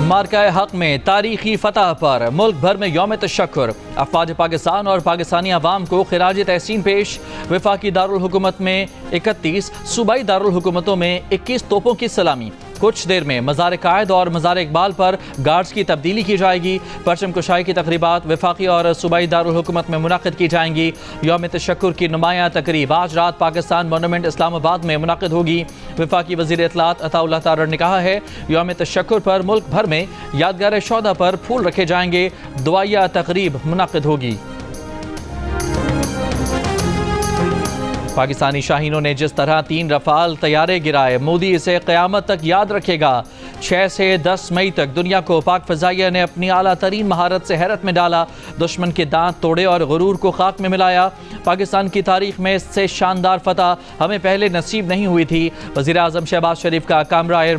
مارکہ حق میں تاریخی فتح پر ملک بھر میں یوم تشکر، افواج پاکستان اور پاکستانی عوام کو خراج تحسین پیش۔ وفاقی دارالحکومت میں 31، صوبائی دارالحکومتوں میں 21 توپوں کی سلامی۔ کچھ دیر میں مزار قائد اور مزار اقبال پر گارڈز کی تبدیلی کی جائے گی۔ پرچم کشائی کی تقریبات وفاقی اور صوبائی دارالحکومت میں منعقد کی جائیں گی۔ یوم تشکر کی نمایاں تقریب آج رات پاکستان مونومنٹ اسلام آباد میں منعقد ہوگی۔ وفاقی وزیر اطلاعات عطا اللہ تارڑ نے کہا ہے، یوم تشکر پر ملک بھر میں یادگار شہداء پر پھول رکھے جائیں گے، دعائیہ تقریب منعقد ہوگی۔ پاکستانی شاہینوں نے جس طرح 3 رفال طیارے گرائے، مودی اسے قیامت تک یاد رکھے گا۔ 6 سے 10 مئی تک دنیا کو پاک فضائیہ نے اپنی اعلیٰ ترین مہارت سے حیرت میں ڈالا، دشمن کے دانت توڑے اور غرور کو خاک میں ملایا۔ پاکستان کی تاریخ میں اس سے شاندار فتح ہمیں پہلے نصیب نہیں ہوئی تھی۔ وزیر اعظم شہباز شریف کا کامرہ ایئر